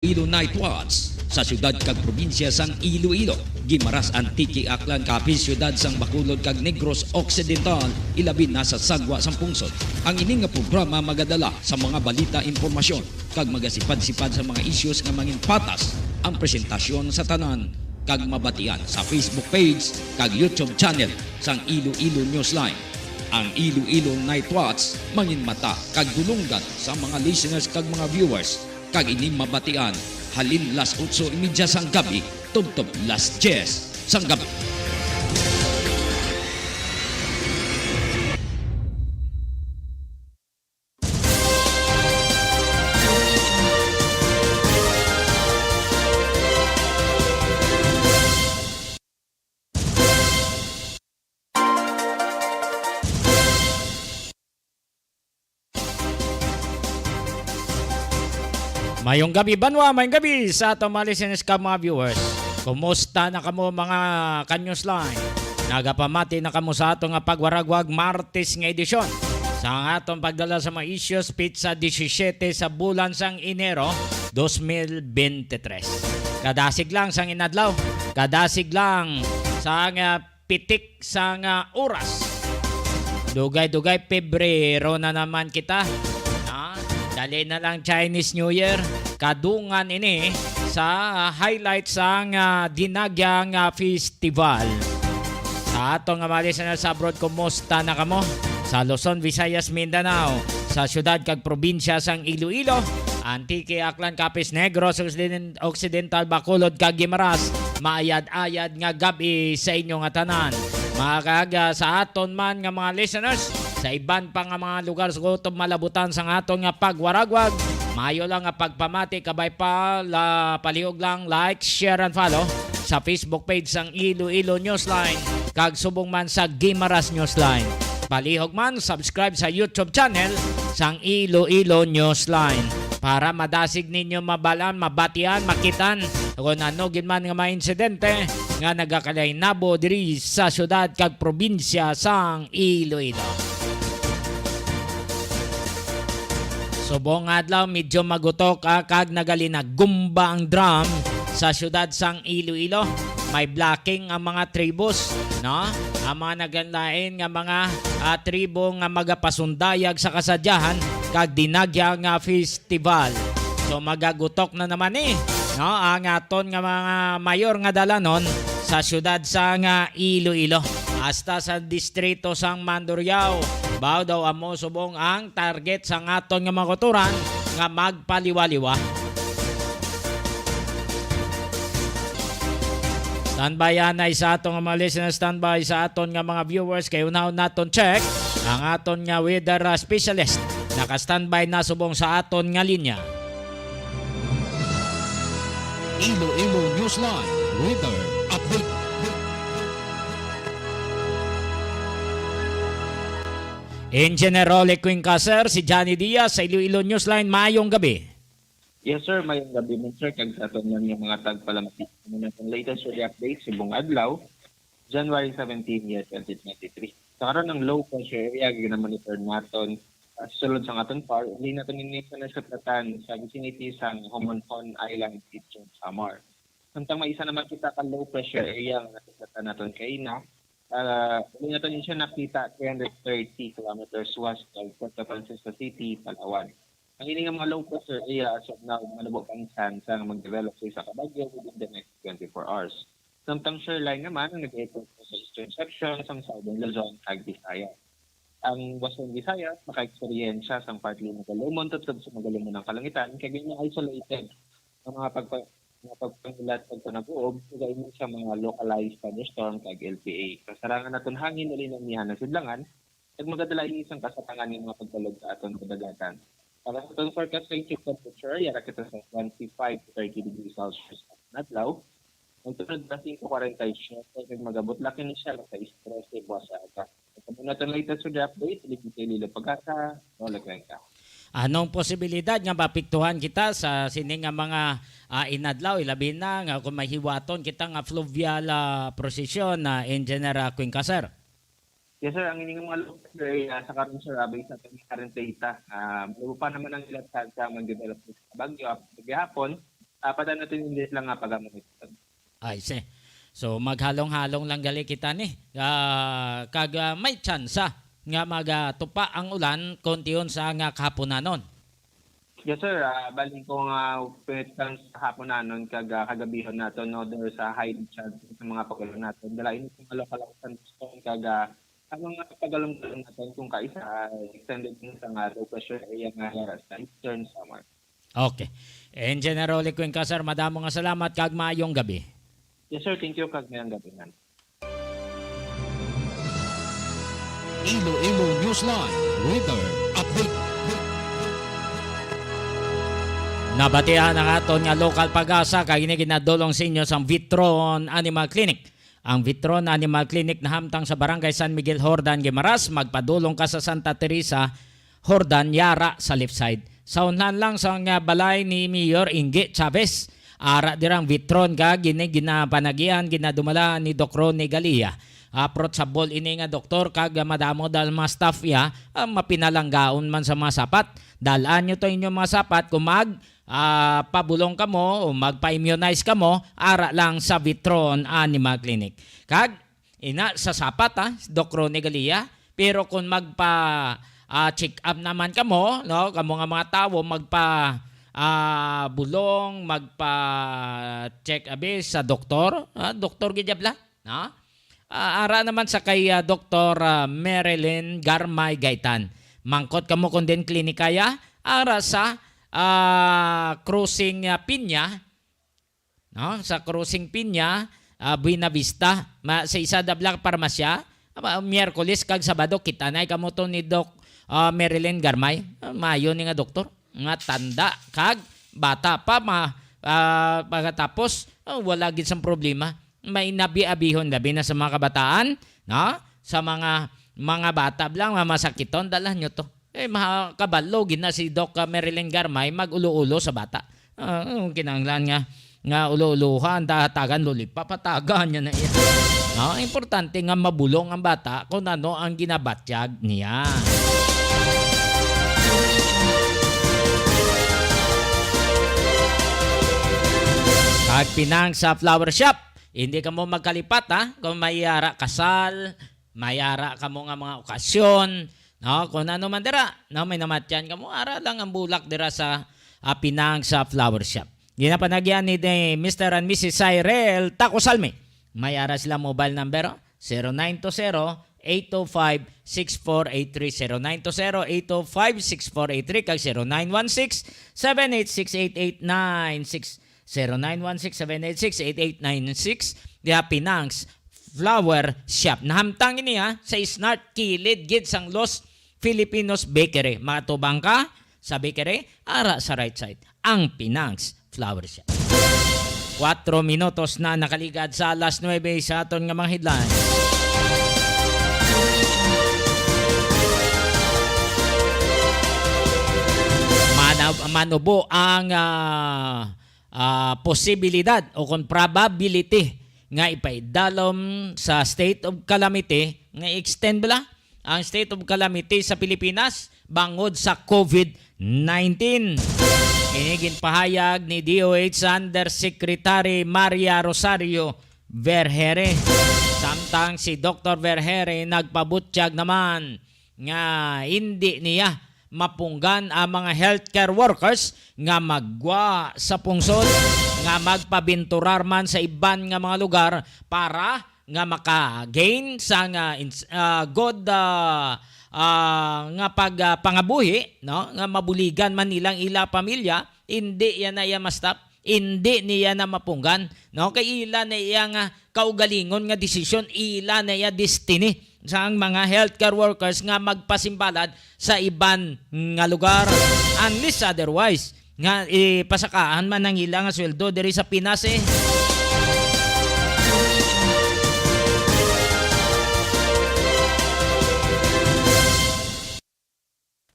Iloilo Night Watch sa syudad kag probinsya sang Iloilo. Gimaras Antique Aklan kapis syudad sang Bacolod kag Negros Occidental ilabi na sa sagwa sang pungsod. Ang ini nga programa magadala sa mga balita, impormasyon kag magasipad-sipad sa mga issues nga mangin patas ang presentasyon sa tanan kag mabatian sa Facebook page kag YouTube channel sang Iloilo Newsline. Ang Iloilo Night Watch mangin mata kag dulunggan sa mga listeners kag mga viewers kag ini mabatian halin las 8:30 sang gabi tubtob las 10 sang gabi. Mayong gabi banwa, mayong gabi sa atong mga listeners ka mga viewers. Kumusta na kamo mga Newsline? Nagapamati na kamo sa atong nga pagwaragwag Martes nga edisyon. Sa atong pagdala sa mga issues pizza 17 sa bulan sang Enero 2023. Kadasig lang sang inadlaw, kadasig lang sa pitik sang oras. Dugay-dugay Pebrero na naman kita. Dali na lang Chinese New Year. Kadungan ini sa highlights sang Dinagyang Festival. Sa atong malis na sa abroad, kumusta na kamo? Sa Luzon, Visayas, Mindanao, sa syudad kag probinsya sang Iloilo, Antique, Aklan, Capiz, Negros Occidental, Bacolod kag Guimaras, maayad-ayad nga gabi sa inyo nga tanan. Mga sa aton man nga mga listeners sa iban pa nga mga lugar sa gutom malabutan sa aton nga pagwaragwag, mayo lang nga pagpamati kabay pa palihog lang like, share and follow sa Facebook page sang Iloilo Newsline kag subong man sa Guimaras Newsline. Palihog man subscribe sa YouTube channel sang Iloilo Newsline para madasig ninyo mabalan, mabatian, makitan kung ano ginman nga mga insidente nga nagakalay nabo diri sa syudad kag probinsya sang Iloilo. Subong adlaw medyo magutok kag nagalinag gumba ang drum sa syudad sang Iloilo. May blocking ang mga tribus, no? Ang mga naganlain nga mga tribo nga magapasundayag sa kasadyahan kag Dinagyang Festival. So magagutok na naman no? Ang aton nga mga mayor nga dalanon sa syudad sang Iloilo hasta sa distrito sang Mandurriao. Bao daw amo subong ang target sa aton nga mga kuturan nga magpaliwaliwa. Standby anay sa aton nga mga listeners, standby sa aton nga mga viewers kay unaon naton check ang aton nga weather specialist. Naka-standby na subong sa aton nga linya. Iloilo Newsline Weather Update. Engineer Quinca, sir, si Johnny Diaz sa Iloilo Newsline. Mayong gabi. Yes sir, mayong gabi mo sir. Kag sa aton yan yung mga tagpalamati. Muna itong latest weather update si Bong Adlaw, January 17 year 2023. Sa karon ng low pressure area, ginamonitor natin sulod sa aton par, hindi natin inisa na sa platan sa vicinity sa Homonhon Island, Eastern Samar. Samtang may isa naman kita ka low pressure area nga sa platan natin kay na hindi natin siya nakita 330 kilometers west of Puerto Princesa City, Palawan. Ang ini nga mga low pressure area as of now, malubog ang chance ang mag-develop sa isa ka bagyo within the next 24 hours. Samtang shoreline naman ang nag-eport sa eastern section sa Southern Luzon ag Visayas. Ang Western Visayas maka-experiensya sa partly magalumon tutod sa magalumon ng kalangitan kaya ganyan isolated ang mga pagpangulat pag nag-uob, gayon sa mga localized thunderstorm kag LPA. Kasarangan naton hangin uli ng nihan na sidlangan, ag magadala ini isang kasatangan ng mga pagbalog sa aton kadagatan. Para sa itong forecast range of temperature, yara kita sa 25 to 30 degrees Celsius na adlaw. Ang tunod na 5:47, kag magabot laki ni siya sa stress buwas sa ata. Kung natin latest with the update, Lilo Pagkasa, Nolaglang ka. Anong posibilidad nga mapiktuhan kita sa sining nga mga inadlaw ilabi na nga kung mahiwaton kita nga fluvial procession na Engineer Quinca, sir? Yes sir, ang ining mga local area sa karon sir based sa current data. Bago pa naman ang ilang sa mag-develop sa bagyo after gihapon, Padanatin hindi lang nga pagamit. Ay, see. So maghalong-halong lang gali kita ni. Kag may tsansa nga magatupa ang ulan kontiyon sa nga kahaponanon. Yes sir, bali ko nga pinitang sa hapon na nun kagabihon nato no there sa high chance sa mga pagalong natin. Dalain ko nga local thunderstorm ang mga pagalong natin kung kaisa extended din sa nga low pressure area nga sa eastern Samar. Okay. En general ko ka sir, madamo nga salamat kag maayong gabi. Yes sir, thank you kag mayang gabi nan. Iloilo Newsline Weather Update. Nabatihan ang aton nga local pag-asa kay ginadolong sa inyo sa Vitron Animal Clinic. Ang Vitron Animal Clinic na hamtang sa Barangay San Miguel, Hordan, Guimaras. Magpadulong ka sa Santa Teresa, Hordan, Yara sa left side. Sa unahan lang sa nga balay ni Mayor Inge Chavez. Ara dirang Vitron ka ginapanagian ginadumala ni Doc Ronnie Galia. Approachable ini nga doktor kag madamo dal mga staff ya mapinalanggaon man sa mga sapat. Dalaan nyo to inyong mga sapat kung pabulong ka mo o magpa-immunize ka mo, ara lang sa Vitron Animal Clinic. Kag ina sa sapat Doc Ronnie Galia, pero kung magpa-check up naman ka mo, no, kamo nga mga tao bulong, magpa-check abi sa doktor, doktor gidabla, no? Ara naman sa kay Dr. Marilyn Garmay Gaitan. Mangkot kamo kung din klinikaya, ara sa Cruising Pinya, no? Sa Cruising Pinya, Buena Vista, sa isa dablang parmasya, Miyerkules kag Sabado kitanay kamo to ni Doc Marilyn Garmay. Mayo ni nga doktor, nga tanda kag bata pa pagkatapos wala gid sang problema. May nabi-abihon labi na sa mga kabataan, no? Sa mga bata lang mamasakiton dalan nyo to. Makabalo gina si Doc Marilyn Garmay mag-ulo-ulo sa bata. Kinanglan nga ulo-uluhan tatagan lulit papatagan niya na iya. No, importante nga mabulong ang bata kung ano ang ginabatyag niya. Kag pinang sa flower shop. Hindi ka mo magkalipat kung mayara kasal, mayara ka mo nga mga okasyon, no? Kung ano man dira, no? May namatyan ka mo, ara lang ang bulak dira sa pinang sa flower shop. Ginapanagyan ni Mr. and Mrs. Cyril Tacosalme. Mayara sila mobile number 0920-825-6483, 0920-825-6483 kag 0916-786-8896. 0916-786-8896 diha Pinangs Flower Shop. Nahamtang ini sa Snart kilid gid sang Los Filipinos Bakery. Matubang ka sa bakery, ara sa right side ang Pinangs Flower Shop. 4 minutos na nakaligad sa alas 9 sa aton nga mga headlines. Manubo ang posibilidad o kung probability nga ipaidalom sa state of calamity nga extend bala ang state of calamity sa Pilipinas bangod sa COVID-19. Inigin pahayag ni DOH Undersecretary Maria Rosario Vergere. Samtang si Dr. Vergere nagpabutyag naman nga hindi niya mapunggan ang mga healthcare workers nga magwa sa pungsod nga magpabinturar man sa iban nga mga lugar para nga maka-gain sa nga good nga pangabuhi, no? Nga mabuligan man nilang ila pamilya, hindi yan na iya ma-stop, hindi niya na mapunggan, no? Kay ila na iya nga kaugalingon nga desisyon, ila na iya destiny sa mga healthcare workers nga magpasimbalad sa iban nga lugar. Unless otherwise, nga ipasakaan man ang ilang nga sweldo diri sa Pinas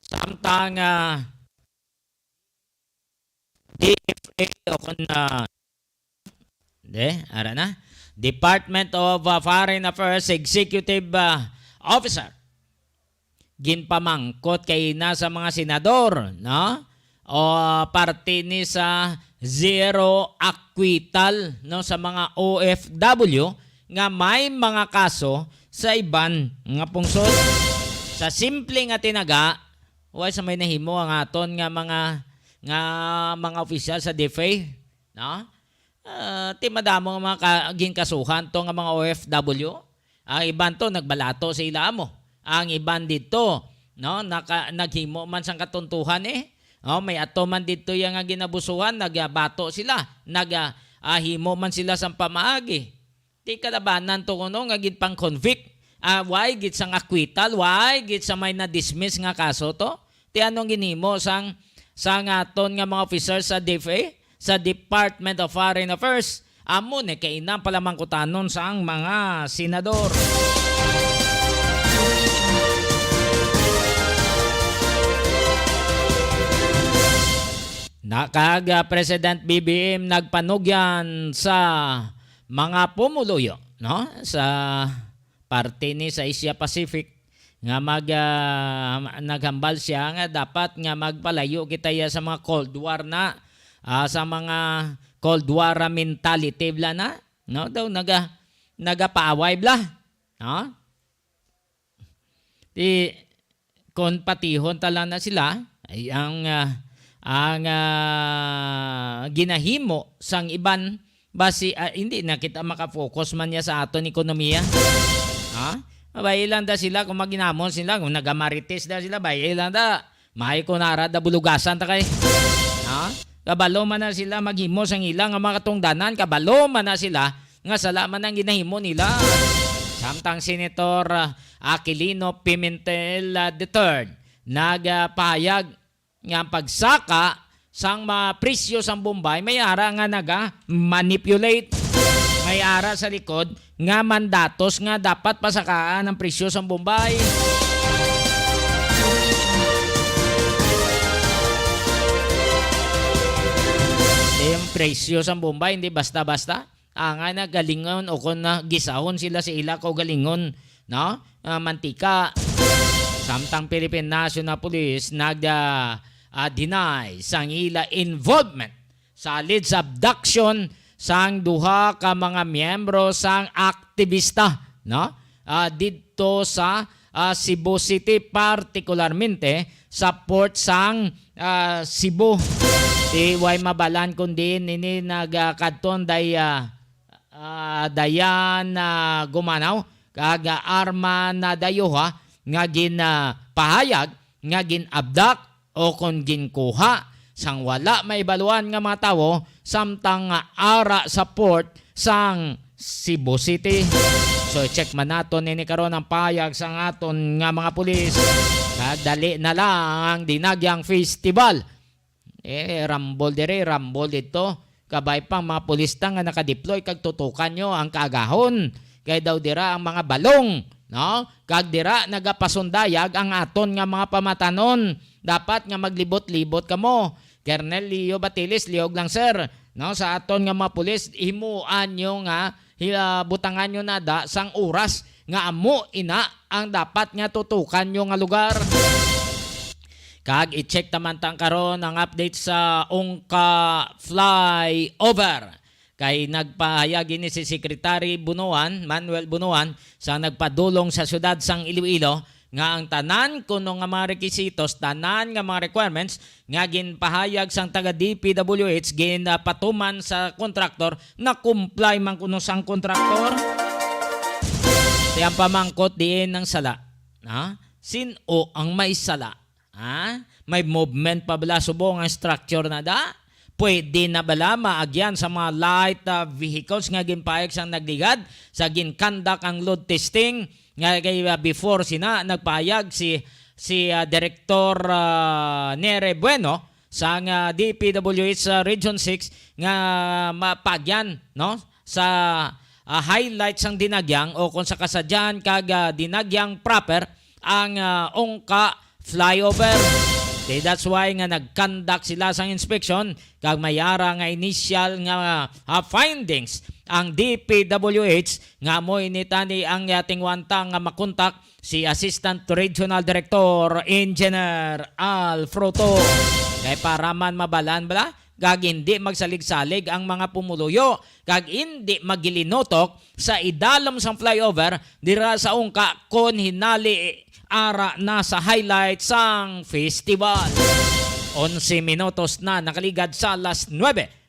Samtang DFA o kung ara na Department of Foreign Affairs Executive Officer ginpamangkot kay na sa mga senador, no? o parte ni sa zero acquittal no sa mga OFW nga may mga kaso sa iban nga pungsod. Sa simple nga tinaga, way sa may nahimo ang aton nga mga opisyal sa DFA, no? Ti madamo nga mga ginkasuhan to nga mga OFW. Ang iban to nagbalato sa ila mo. Ang iban dito, no, naghimo man sang katuntuhan may ato man dito yang nga ginabusuhan, nagbato sila, himo man sila sang pamaagi. Ti kalabanan to kuno nga gid pang convict. Why gid sang acquittal, why gid sa may na-dismiss nga kaso to? Ti anong ginimo sang aton nga mga officers sa DFA, sa Department of Foreign Affairs, amo ne kay inang palamangkutanon sang mga senador. Nakaga President BBM nagpanugyan sa mga pumuluyo, no, sa parte ni sa Asia Pacific nga naghambal siya nga dapat nga magpalayo kita sa mga Cold War na sa mga Cold War mentality bla na, no, daw nagapaaway bla, no. Kon patihon tala na sila ay ang ginahimo sang iban basi hindi na kita makafocus man niya sa aton ekonomiya. Bayilan da sila kung maginamon sila, kung nagamarites da sila, bayilan da. Mahay kunara da bulugasan ta kay. Kabalo man na sila maghimo sang ilang nga mga katungdanan, kabalo man na sila nga sala man ang ginahimo nila. Samtang Senator Aquilino Pimentel III nagpahayag nga pagsaka sang mga presyo sang Bombay, may ara nga manipulate, may ara sa likod nga mandatos nga dapat pasakaan ang presyo sang Bombay. Yung presyo sang Bombay hindi basta-basta. Nga nagalingon o kung gisahon sila sa ila ko galingon, no? Mantika. Samtang Philippine National Police deny sang ila involvement sa alleged abduction sang duha ka mga miyembro sang aktivista, no? Dito sa Cebu City, particularmente sa port sang Cebu. Di way mabalan kundi ini nagkadton dayan gumanaw kaga arma na dayuha nga pahayag nga ginabdak o kung ginkuha sang wala maibaluan nga mga tawo samtang ara sa port sang Cebu City. So check man naton ini karon ang pahayag sang aton nga mga pulis. Dali na lang ang dinagyang festival. Rambol dito. Kabay pang mga pulista nga nakadeploy kag tutukan nyo ang kaagahon. Kay daw dira ang mga balong, no? Kag dira nagapasundayag ang aton nga mga pamatanon. Dapat nga maglibot-libot kamo. Colonel Leo Batilis, liog lang sir, no? Sa aton nga mga pulis, himuan nyo nga butangan nyo na sang oras nga amo ina ang dapat nga tutukan nyo nga lugar. Kag i-check naman tang karon ang update sa Ongka flyover. Kay nagpahayag ni si Secretary Manuel Bunuan sa nagpadulong sa syudad sang Iloilo nga ang tanan kuno nga mga requisitos, tanan nga mga requirements nga ginpahayag sang taga DPWH ginpatuman sa kontraktor na comply man kuno sang kontraktor. Tiyang pamangkot diin ng sala. Sino ang may sala? May movement pa bala subong ang structure na da? Pwede na bala maagyan sa mga light vehicles nga ginpahayag sang nagligad sa ginkandak ang load testing nga kay before sina nagpahayag si Director Nere Bueno sa DPWH Region 6 nga mapagyan, no, sa highlights sang dinagyang o kung sa kasadyan kag dinagyang proper ang Ongka flyover. Okay, that's why nga nag-conduct sila sang inspection kag mayara nga initial nga findings ang DPWH nga mo initani ang tingwanta nga makontak si Assistant Regional Director Engineer Alfroto. Kay para man mabalan bala kag hindi magsalig-salig ang mga pumuluyo kag hindi magilinotok sa idalom sang flyover dira sa ungka kon hinali ara na sa highlight sang festival. 11 minutos na nakaligad sa alas 9.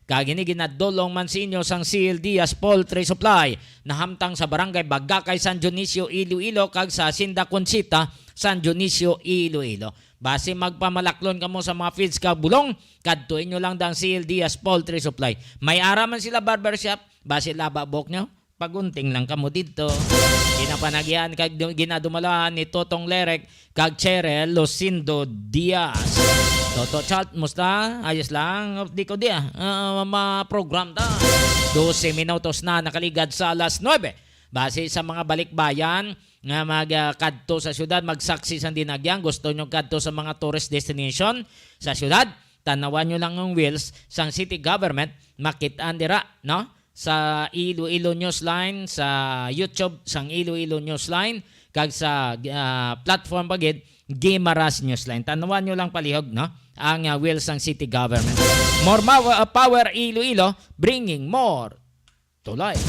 Kag ginadolong man sa inyo sang CL Diaz Poultry Supply na hamtang sa barangay Bagakay, San Dionisio, Iloilo kag sa Hacienda Conchita, San Dionisio, Iloilo. Base magpamalaklon kamo sa mga feeds kag bulong, kadtuin nyo lang dang CL Diaz Poultry Supply. May araman sila barbershop, base lababok nyo. Pagunting lang kamo dito. Ginapanagyan kag ginadumalahan ni Totong Lerek kag Cheryl Lucindo Diaz. Toto Chalt, musta? Ayos lang. Di ko dia. Ma-program ta. 12 minutos na nakaligad sa alas 9. Base sa mga balikbayan nga magkadto sa syudad, magsaksi sa dinagyan. Gusto nyo kadto sa mga tourist destination sa syudad. Tanawan nyo lang ng wheels sang city government. Makitaan dira, no? Sa Iloilo Newsline, sa YouTube sang Iloilo Newsline, kag sa platform pagid Gimaras Newsline. Tanawan nyo lang palihog, no? Ang wheels ng city government. More power Iloilo, bringing more to life.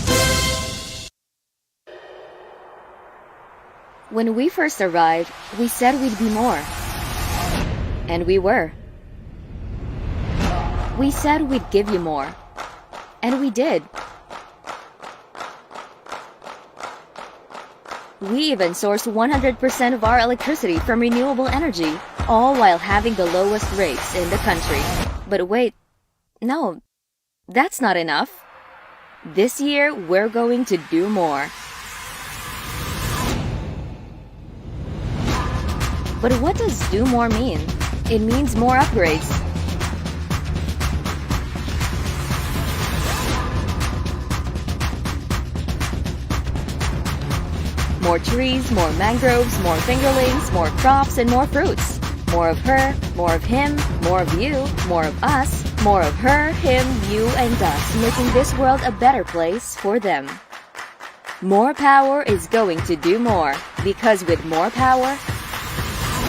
When we first arrived, we said we'd be more. And we were. We said we'd give you more. And we did. We even sourced 100% of our electricity from renewable energy, all while having the lowest rates in the country. But wait, no, that's not enough. This year, we're going to do more. But what does do more mean? It means more upgrades. More trees, more mangroves, more fingerlings, more crops, and more fruits. More of her, more of him, more of you, more of us, more of her, him, you, and us, making this world a better place for them. More power is going to do more, because with more power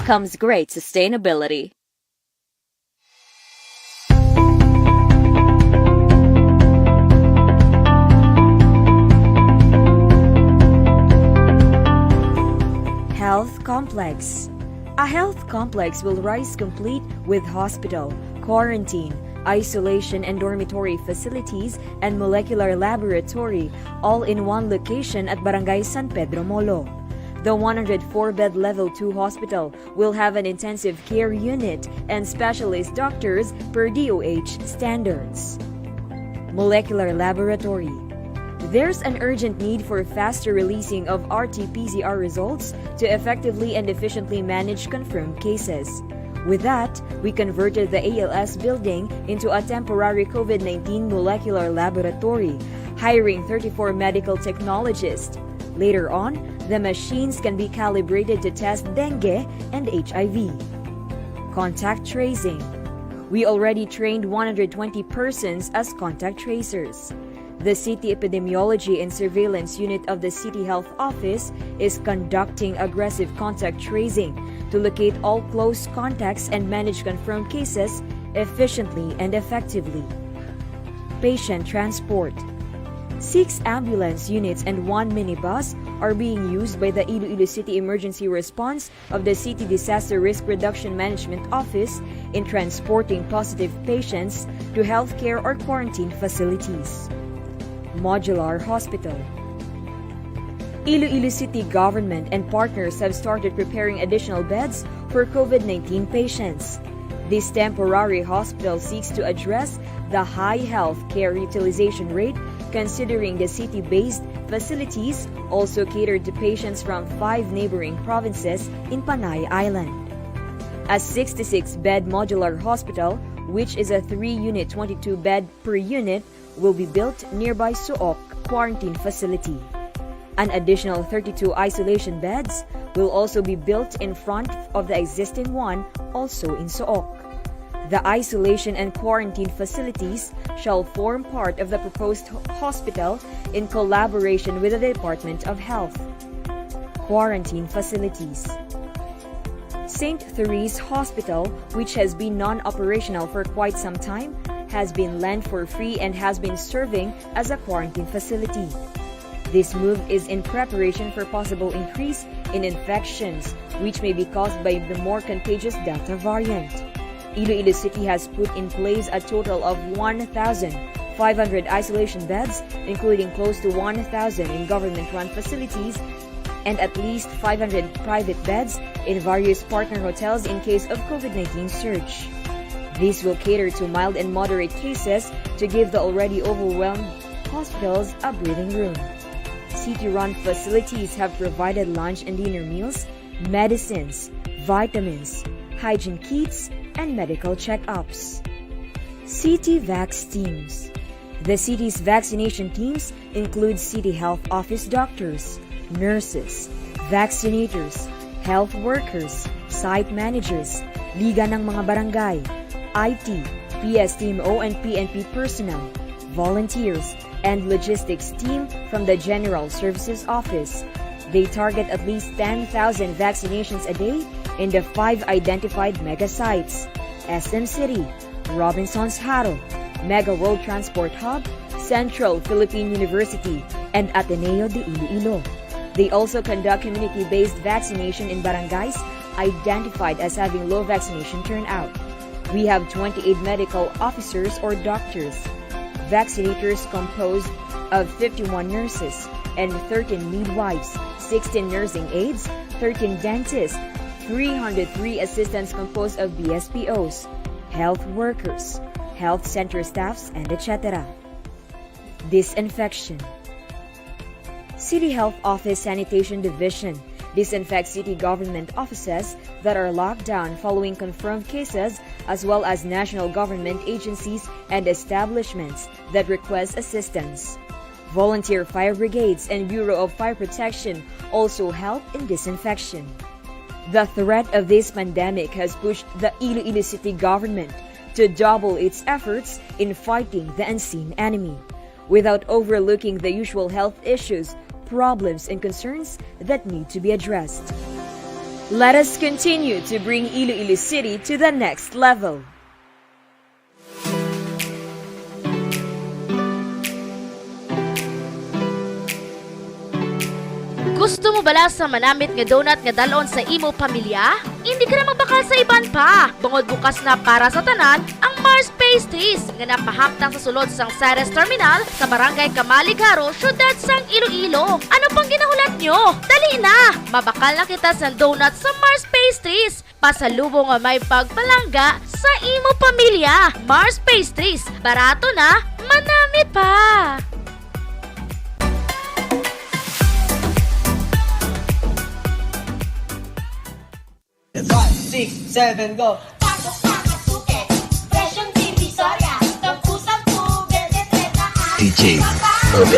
comes great sustainability. Health complex. A health complex will rise complete with hospital, quarantine, isolation and dormitory facilities, and molecular laboratory, all in one location at Barangay San Pedro Molo. The 104-bed Level 2 hospital will have an intensive care unit and specialist doctors per DOH standards. Molecular laboratory. There's an urgent need for faster releasing of RT-PCR results to effectively and efficiently manage confirmed cases. With that, we converted the ALS building into a temporary COVID-19 molecular laboratory, hiring 34 medical technologists. Later on, the machines can be calibrated to test dengue and HIV. Contact tracing. We already trained 120 persons as contact tracers. The City Epidemiology and Surveillance Unit of the City Health Office is conducting aggressive contact tracing to locate all close contacts and manage confirmed cases efficiently and effectively. Patient transport. 6 ambulance units and 1 minibus are being used by the Iloilo City Emergency Response of the City Disaster Risk Reduction Management Office in transporting positive patients to healthcare or quarantine facilities. Modular Hospital. Iloilo City government and partners have started preparing additional beds for COVID-19 patients. This temporary hospital seeks to address the high health care utilization rate, considering the city-based facilities also catered to patients from 5 neighboring provinces in Panay Island. A 66-bed modular hospital, which is a 3-unit 22-bed per unit, will be built nearby Suok Quarantine Facility. An additional 32 isolation beds will also be built in front of the existing one, also in Sook. The isolation and quarantine facilities shall form part of the proposed hospital in collaboration with the Department of Health. Quarantine facilities. St. Therese Hospital, which has been non-operational for quite some time, has been lent for free and has been serving as a quarantine facility. This move is in preparation for possible increase in infections, which may be caused by the more contagious Delta variant. Iloilo City has put in place a total of 1,500 isolation beds, including close to 1,000 in government-run facilities and at least 500 private beds in various partner hotels in case of COVID-19 surge. This will cater to mild and moderate cases to give the already overwhelmed hospitals a breathing room. City-run facilities have provided lunch and dinner meals, medicines, vitamins, hygiene kits, and medical checkups. City Vax Teams. The city's vaccination teams include City Health Office doctors, nurses, vaccinators, health workers, site managers, liga ng mga barangay, IT, PSTMO and PNP personnel, volunteers, and logistics team from the General Services Office. They target at least 10,000 vaccinations a day in the 5 identified mega sites: SM City, Robinson's Haro, Mega World Transport Hub, Central Philippine University, and Ateneo de Iloilo. They also conduct community-based vaccination in barangays identified as having low vaccination turnout. We have 28 medical officers or doctors, vaccinators composed of 51 nurses and 13 midwives, 16 nursing aides, 13 dentists, 303 assistants composed of BSPOs, health workers, health center staffs, and etc. Disinfection. City Health Office Sanitation Division disinfects city government offices that are locked down following confirmed cases, as well as national government agencies and establishments that request assistance. Volunteer fire brigades and Bureau of Fire Protection also help in disinfection. The threat of this pandemic has pushed the Iloilo City government to double its efforts in fighting the unseen enemy, without overlooking the usual health issues, problems, and concerns that need to be addressed. Let us continue to bring Iloilo City to the next level. Gusto mo bala sa manamit nga donut nga dalon sa imo pamilya? Hindi ka na magbakal sa iban pa. Bungod bukas na para sa tanan ang Mars Pastries nga napahamtang sa sulod sang Ceres Terminal sa Barangay Kamaligaro, syudad sang Iloilo. Ano pang ginahulat nyo? Dali na! Mabakal na kita sa donut sa Mars Pastries. Pasalubong nga may pagpalangga sa imo pamilya. Mars Pastries. Barato na, manamit pa! 5, 6, 7, go!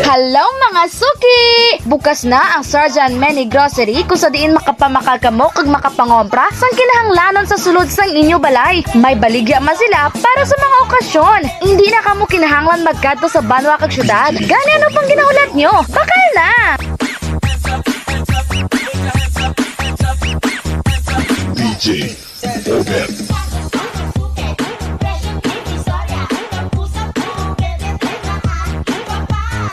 Hello mga suki! Bukas na ang Sergeant Many Grocery kung sa diin makapamakal kamo kag makapangompra sang kinahanglanon sa sulod sang inyo balay. May baligya man sila para sa mga okasyon. Hindi na kamo kinahanglan magkadto sa banwa kag syudad. Gani ano pang ginahulat nyo? Bakal na! DJ Obet.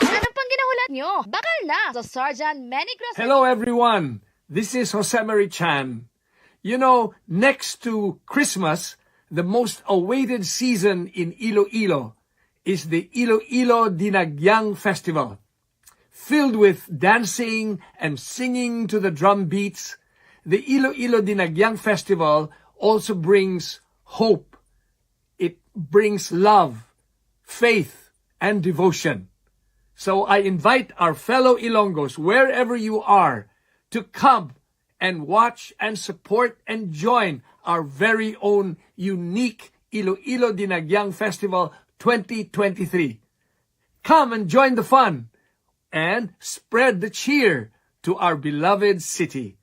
Ano pang ginahulat nyo? Bakal na! Sa Sergeant Many Grocery. Hello everyone, this is Jose Mary Chan. You know, next to Christmas, the most awaited season in Iloilo is the Iloilo Dinagyang Festival. Filled with dancing and singing to the drum beats, the Iloilo Dinagyang Festival also brings hope. It brings love, faith, and devotion. So I invite our fellow Ilonggos, wherever you are, to come and watch and support and join our very own unique Iloilo Dinagyang Festival 2023. Come and join the fun and spread the cheer to our beloved city.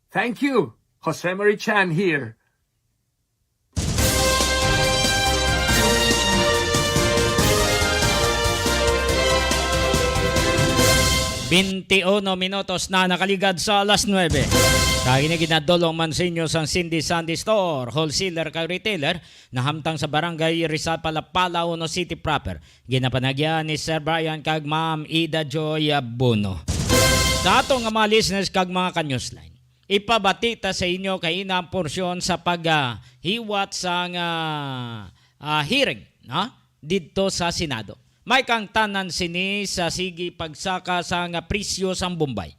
Thank you. Jose Marie Chan here. Minutos na nakaligad sa alas 9. Kainigin na Dolong Mansinyo sang Cindy Sandy Store, wholesaler kag retailer na hamtang sa barangay Rizal Palapala, Uno City proper. Ginapanagyan ni Sir Brian kag Ma'am Ida Joy Bono. Sa atong mga listeners kag mga ka-newsline, ipabatita sa inyo kay ina ang porsyon sa paghiwat sa hearing dito sa Senado. May kang tanan sini sa sige pagsaka sa presyo sang Bombay.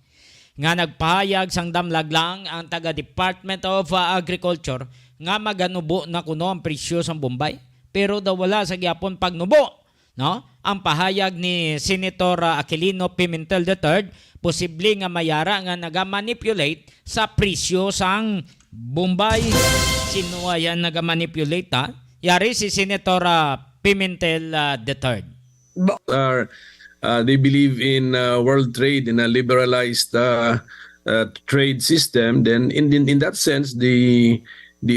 Nga nagpahayag sang damlaglang ang taga Department of Agriculture nga maganubo na kuno ang presyo sang Bombay. Pero daw wala sa gyapon pagnubo. No? Ang pahayag ni Senator Aquilino Pimentel III, posible nga mayara nga nagamanipulate sa presyo sang Bombay. Sino yan nagamanipulate ha? Yari si Senator Pimentel III. They believe in world trade, in a liberalized trade system. Then in that sense, the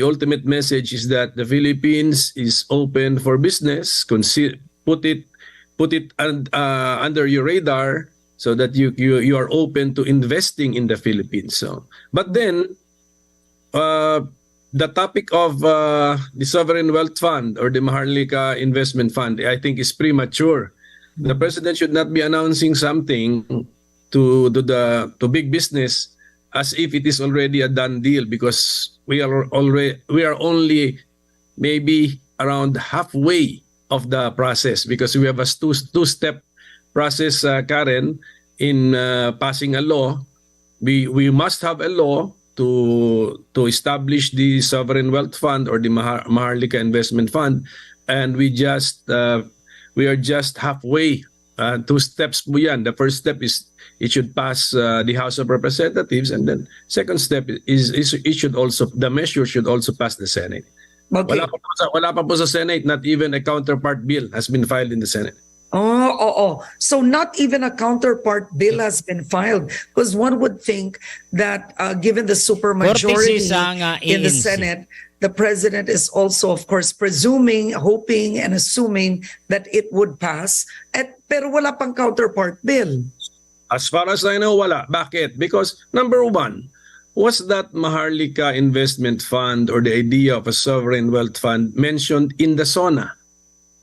ultimate message is that the Philippines is open for business. Put it under your radar so that you are open to investing in the Philippines. So, but then the topic of the Sovereign Wealth Fund or the Maharlika Investment Fund, I think, is premature. The president should not be announcing something to big business as if it is already a done deal, because we are only maybe around halfway of the process, because we have a two-step process, Karen, in passing a law. We must have a law to establish the Sovereign Wealth Fund or the Maharlika Investment Fund, and we are just halfway. Two steps po yan. The first step is it should pass the House of Representatives, and then second step is it should also, the measure should also pass the Senate. Okay. Wala pa po sa Senate. Not even a counterpart bill has been filed in the Senate. Oh. So not even a counterpart bill has been filed, because one would think that given the supermajority in the Senate, the president is also, of course, presuming, hoping, and assuming that it would pass. Pero wala pang counterpart bill. As far as I know, wala. Bakit? Because number one, was that Maharlika Investment Fund or the idea of a sovereign wealth fund mentioned in the SONA?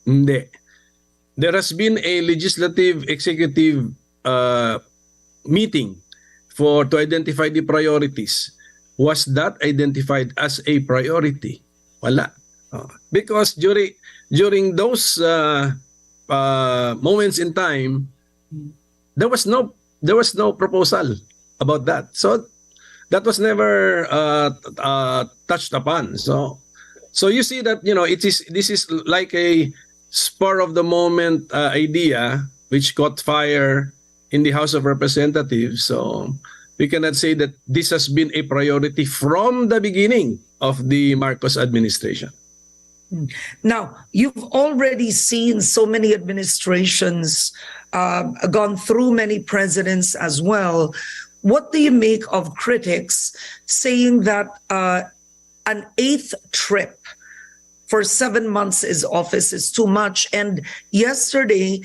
Hindi. There has been a legislative executive meeting to identify the priorities. Was that identified as a priority? Wala. Because during those moments in time, there was no proposal about that. So that was never touched upon. So you see that, this is like a spur of the moment idea which caught fire in the House of Representatives. So we cannot say that this has been a priority from the beginning of the Marcos administration. Now, you've already seen so many administrations, gone through many presidents as well. What do you make of critics saying that an eighth trip for 7 months his office is too much? And yesterday,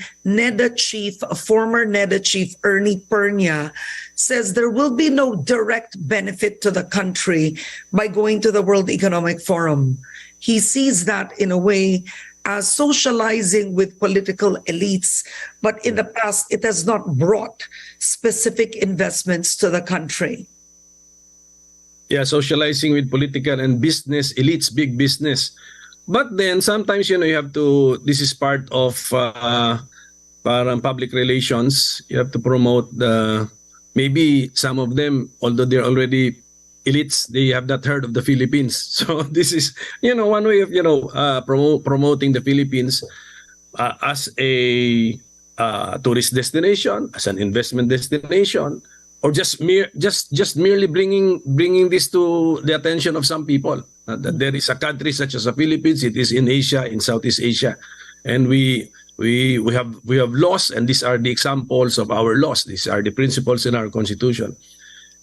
former NEDA chief Ernie Pernia says there will be no direct benefit to the country by going to the World Economic Forum. He sees that in a way as socializing with political elites, but in the past, it has not brought specific investments to the country. Yeah, socializing with political and business elites, big business. But then sometimes, you have to, this is part of parang public relations. You have to promote maybe some of them, although they're already elites, they have not heard of the Philippines. So this is, one way of, promoting the Philippines as a tourist destination, as an investment destination, or just merely bringing this to the attention of some people. That there is a country such as the Philippines. It is in Asia, in Southeast Asia, and we have laws, and these are the examples of our laws. These are the principles in our constitution.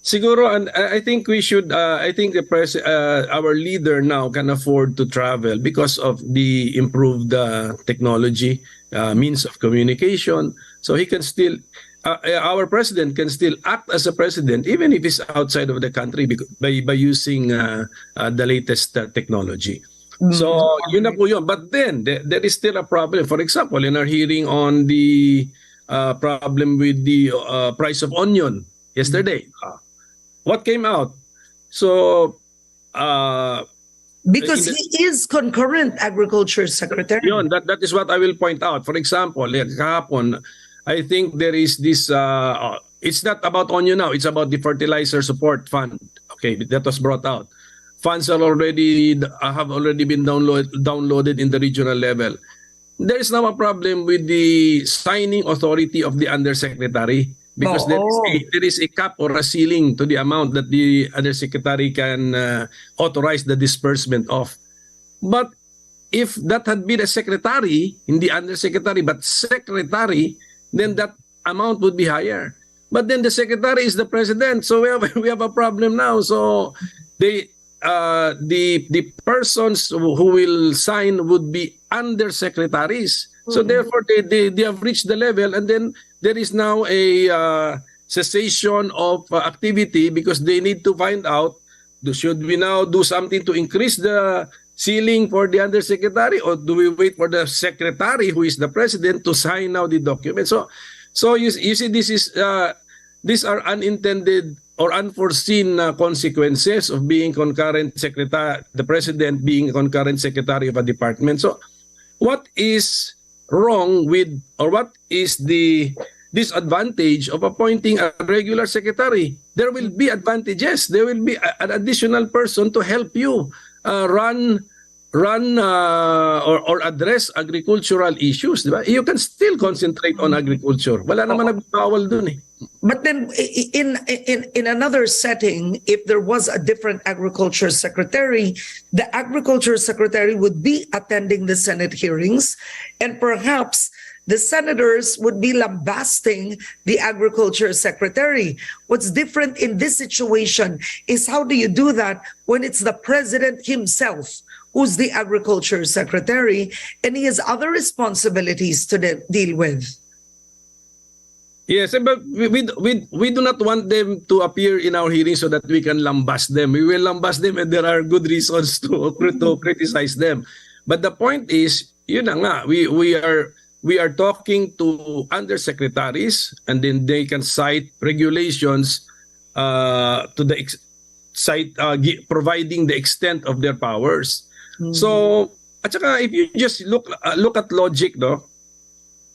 Siguro, and I think we should. I think our leader now can afford to travel because of the improved technology, means of communication. So he can still, our president can still act as a president even if he's outside of the country by using the latest technology. So yun na po yun. But then there is still a problem. For example, in our hearing on the problem with the price of onion yesterday. What came out? So, Because he is concurrent agriculture secretary. yun, that is what I will point out. For example, kahapon, I think there is this, it's not about onion now, it's about the fertilizer support fund. Okay, that was brought out. Funds are have already been downloaded in the regional level. There is now a problem with the signing authority of the undersecretary. Because there is a cap or a ceiling to the amount that the undersecretary can authorize the disbursement of. But if that had been a secretary, hindi undersecretary, but secretary, then that amount would be higher. But then the secretary is the president, so we have a problem now. So the persons who will sign would be undersecretaries. So therefore, they have reached the level, and then there is now a cessation of activity because they need to find out, should we now do something to increase the ceiling for the undersecretary, or do we wait for the secretary, who is the president, to sign now the document? So you see, these are unintended or unforeseen consequences of being concurrent secretary, the president being a concurrent secretary of a department. So what is wrong with, or what is the disadvantage of appointing a regular secretary? There will be advantages. There will be an additional person to help you run or address agricultural issues. Diba? You can still concentrate on agriculture. Wala naman nagbawal dun eh. But then in another setting, if there was a different agriculture secretary, the agriculture secretary would be attending the Senate hearings, and perhaps the senators would be lambasting the agriculture secretary. What's different in this situation is, how do you do that when it's the president himself who's the agriculture secretary and he has other responsibilities to deal with? Yes, but we do not want them to appear in our hearings so that we can lambast them. We will lambast them, and there are good reasons to criticize them. But the point is, yun na nga, we are talking to undersecretaries, and then they can cite regulations providing the extent of their powers. So, at saka if you just look at logic, no,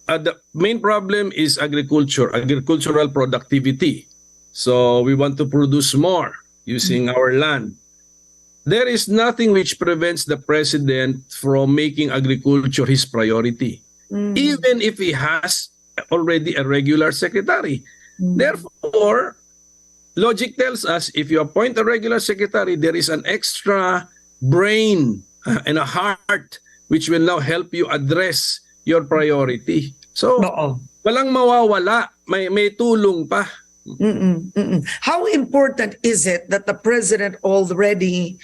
the main problem is agricultural productivity. So we want to produce more using our land. There is nothing which prevents the president from making agriculture his priority, even if he has already a regular secretary. Therefore, logic tells us, if you appoint a regular secretary, there is an extra brain and a heart which will now help you address your priority. So, walang mawawala, may tulong pa. How important is it that the president already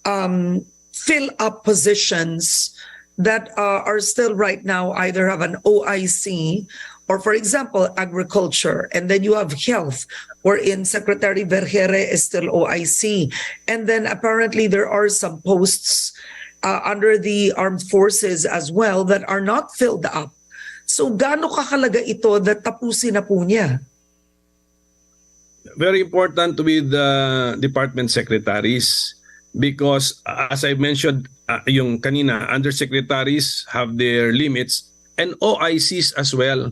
fill up positions that are still right now either have an OIC or, for example, agriculture, and then you have health, wherein Secretary Vergere is still OIC, and then apparently there are some posts under the armed forces as well that are not filled up. So gaano kakalaga ito that tapusin na po niya? Very important with the department secretaries, because as I mentioned yung kanina, undersecretaries have their limits, and OICs as well.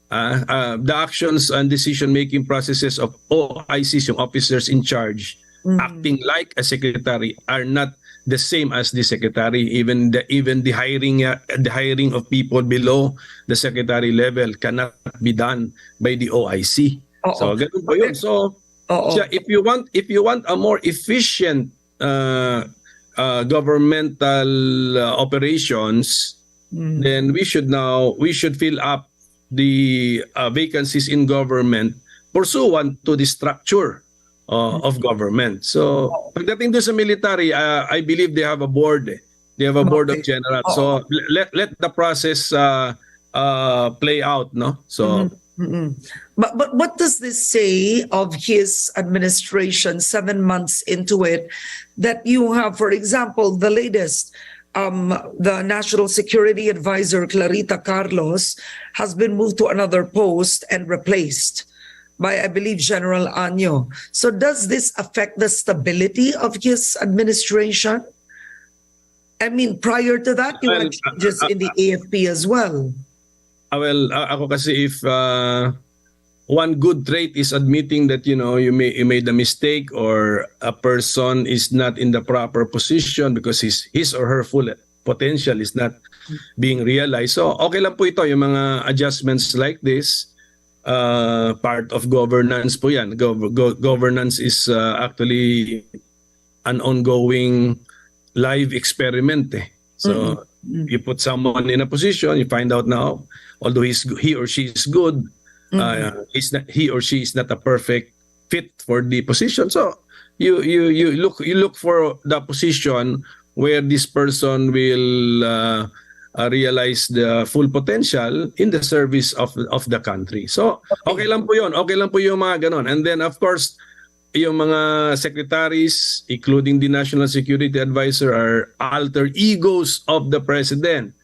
The actions and decision-making processes of OICs, yung officers in charge, acting like a secretary, are not the same as the secretary. Even the hiring of people below the secretary level cannot be done by the OIC. So ganun po yun. So if you want a more efficient governmental operations, then we should fill up the vacancies in government pursuant to the structure of government. So pagdating doon sa military, I believe they have a board. They have a board of generals. So let the process play out, no? So But what does this say of his administration 7 months into it, that you have, for example, the latest, the National Security Advisor Clarita Carlos has been moved to another post and replaced by, I believe, General Año. So does this affect the stability of his administration? I mean, prior to that, you had changes in the AFP as well. Well, ako kasi if one good trait is admitting that you made a mistake or a person is not in the proper position because his or her full potential is not being realized. So okay lang po ito, yung mga adjustments like this, part of governance po yan. Governance is actually an ongoing live experiment. So you put someone in a position, you find out now, although he or she is good, he or she is not a perfect fit for the position. So you look for the position where this person will realize the full potential in the service of the country. So okay lang po 'yon. Okay lang po yung mga ganon. And then of course, yung mga secretaries, including the National Security Advisor, are alter egos of the president.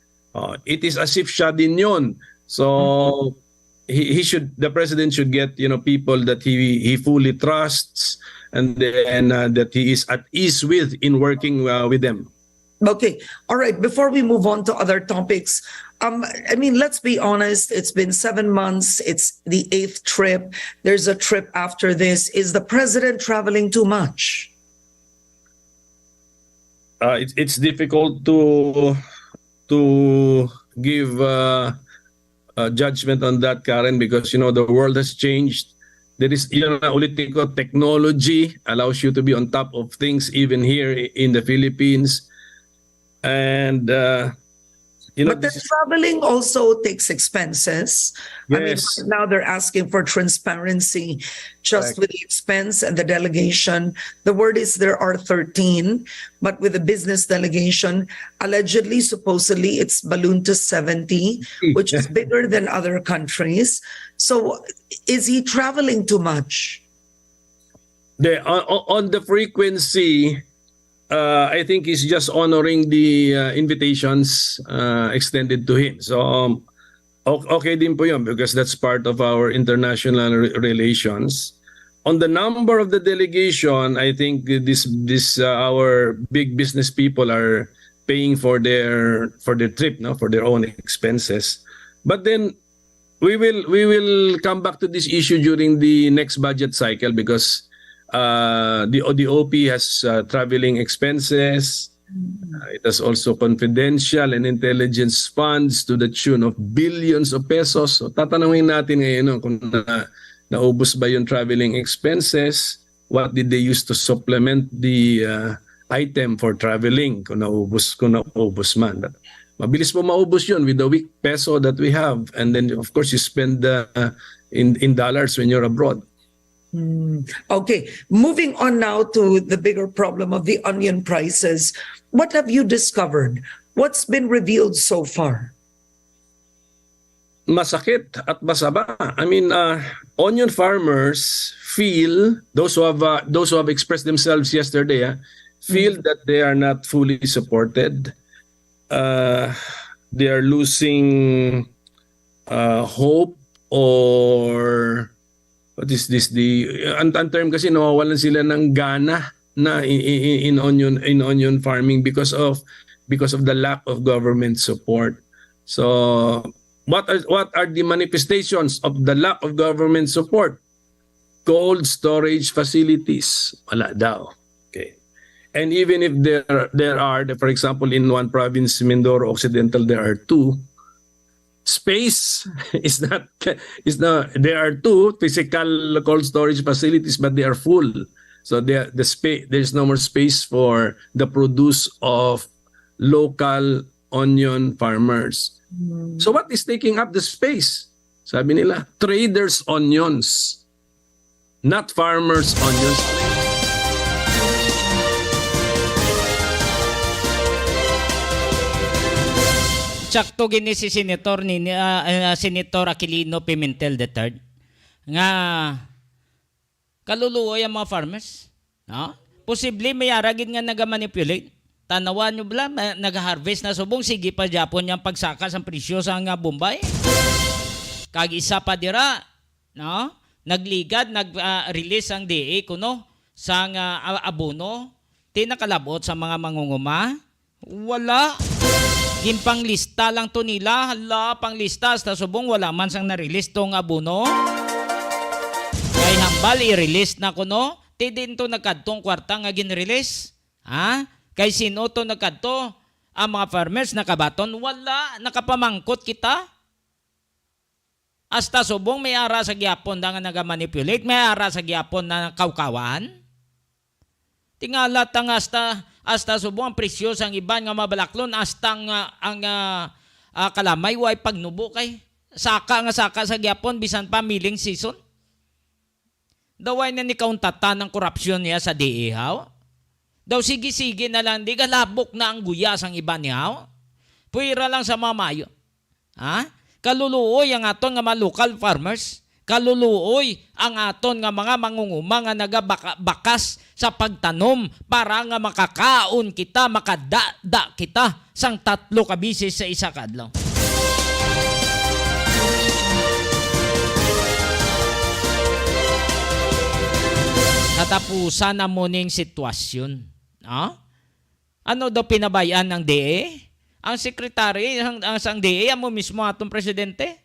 It is as if siya din yun. So the president should get people that he fully trusts, and then that he is at ease with in working with them. Okay. All right. Before we move on to other topics, I mean, let's be honest. It's been 7 months. It's the 8th trip. There's a trip after this. Is the president traveling too much? It's difficult to give a judgment on that, Karen, because the world has changed. There is ulitin ko, technology allows you to be on top of things even here in the Philippines. And but the traveling also takes expenses. Yes. I mean, now they're asking for transparency just with the expense and the delegation. The word is there are 13, but with the business delegation, allegedly, supposedly, it's ballooned to 70, which is bigger than other countries. So is he traveling too much? On the frequency, I think he's just honoring the invitations extended to him. So okay din po yun, because that's part of our international relations. On the number of the delegation, I think this our big business people are paying for their trip, for their own expenses. But then we will come back to this issue during the next budget cycle, because the ODOP has traveling expenses. It has also confidential and intelligence funds to the tune of billions of pesos. So tatanungin natin ngayon kung naubos ba yung traveling expenses, what did they use to supplement the item for traveling, kung naubos man. But mabilis po maubos yun with the weak peso that we have, and then of course you spend in dollars when you're abroad. Okay, moving on now to the bigger problem of the onion prices. What have you discovered? What's been revealed so far? Masakit at masaba. I mean, onion farmers feel, those who have expressed themselves yesterday, feel that they are not fully supported. They are losing hope, or what is this? Ang term kasi, nawawalan sila ng gana na in onion farming because of the lack of government support. So what are the manifestations of the lack of government support? Cold storage facilities, wala daw. Okay. And even if there are, for example, in one province, Mindoro Occidental, there are 2. Space is not, there are 2 physical cold storage facilities, but they are full. So there's no more space for the produce of local onion farmers. So what is taking up the space? Sabi nila, traders' onions. not farmers' onions. Sakto gini si Senator Senator Aquilino Pimentel III nga kaluluoy ang mga farmers, no? Posible may aragin nga nagamanipulate. Tanawan nyo bala, nag-harvest na subong, sige pa Japon yung pagsaka sa presyo sa nga Bombay. Kag isa pa dira, no? Nagligad, nag-release ang DA kuno sa nga abono, tinakalabot sa mga mangunguma. Wala. Gimpang lista lang to nila. Hala, pang lista. Sa subong, wala man sang na-release tong abono. Kay hambal, i-release na kuno. Ti din to nagkadtong kwarta nga gin-release. Ha? Kay sino to nagkadto? Ang mga farmers nakabaton? Wala. Nakapamangkot kita. Hasta subong may ara sa gyapon na nga nagamanipulate. May ara sa gyapon na kawkawan. Tingala tang hasta subong ang presyo sang iban nga mabalaklon hasta ang kalamay way pagnubo kay saka sa gyapon bisan pa milling season. Daway na ni kauntata ng korupsyon niya sa DE haw. Daw sige-sige na lang di galabok na ang guyas ang iba niya haw. Puwira lang sa mamayo. Ha? Kaluluoy ang aton nga mga local farmers. Kaluluoy ang aton nga mga mangunguma nga nagabakas sa pagtanom para nga makakaon kita, makadada kita sang 3 ka bisis sa isa ka adlaw. Katapusan na mo ning sitwasyon. Ano daw pinabayaan ng DA? Ang sekretary, ang DA, mo mismo atong presidente.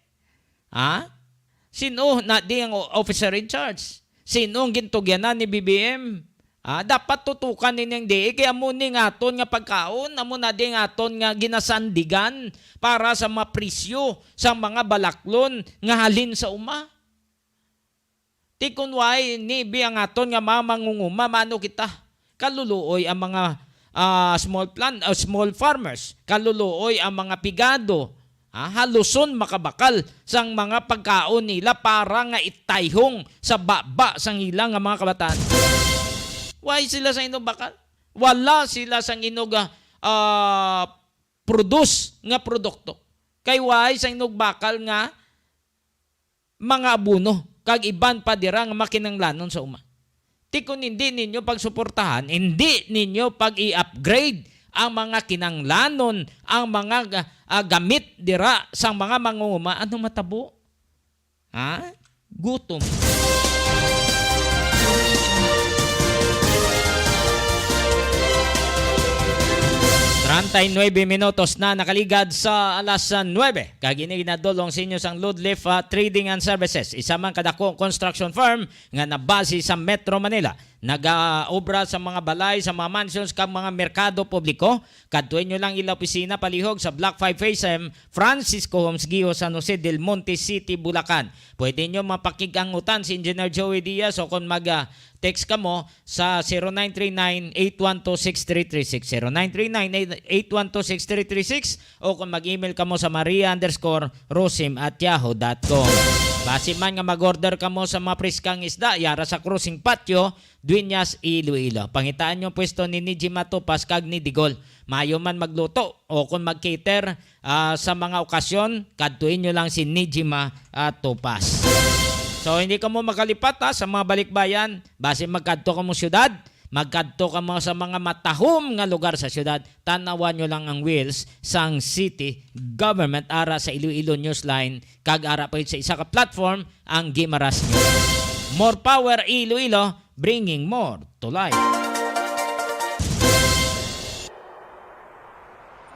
Sino na di ang officer in charge? Sino ang gintugyanan ni BBM? Dapat tutukan ninyang DA kaya mo ning aton nga pagkaon, amo na di aton nga ginasandigan para sa mapresyo sa mga balaklon nga halin sa uma. Tikon way ni bi ang aton nga mamangunguma mano kita. Kaluluoy ang mga small farmers, kaluluoy ang mga pigado. Haluson makabakal sang mga pagkaon nila para nga itayhong sa baba sang ilang nga mga kabataan. Why sila sa inog bakal? Wala sila sang inog produce nga produkto. Kay why sa inog bakal nga mga abono kag iban pa dira nga makinanglanon sa uma. Tikon hindi ninyo pagsuportahan, hindi ninyo pag-i-upgrade ang mga kinanglanon, ang mga gamit dira sang mga mangunguma, ano matabo? Gutom. 39 minutos na nakaligad sa alas 9. Kagini ginadolong sa inyo sang Ludlif Trading and Services. Isa man kadako construction firm nga nabase sa Metro Manila. Nag-obra sa mga balay, sa mga mansions, kag mga merkado publiko. Kadtuin nyo lang ila opisina palihog sa Block 5 Phase M, Francisco Homes Gio, San Jose del Monte City, Bulacan. Pwede nyo mapakigangutan si Engineer Joey Diaz o kung text ka mo sa 0939-812-6336. 0939-812-6336 o kung mag-email ka mo sa maria_rosim@yahoo.com. Base man nga mag-order ka mo sa mga priskang isda, yara sa Cruising Patio, Dueñas, Iloilo. Pangitaan nyo pwesto ni Nijima Topas kag ni Digol. Mayo man magluto o kung mag-cater sa mga okasyon, kadtuin nyo lang si Nijima Topas. So hindi ka mo makalipat sa mga balikbayan, base magkadto ka mo syudad, magkadto ka mo sa mga matahom nga lugar sa syudad, tanawan nyo lang ang wheels sang city government ara sa Iloilo Newsline, kag ara pa sa isa ka platform ang Gimaras News. More power Iloilo, bringing more to life.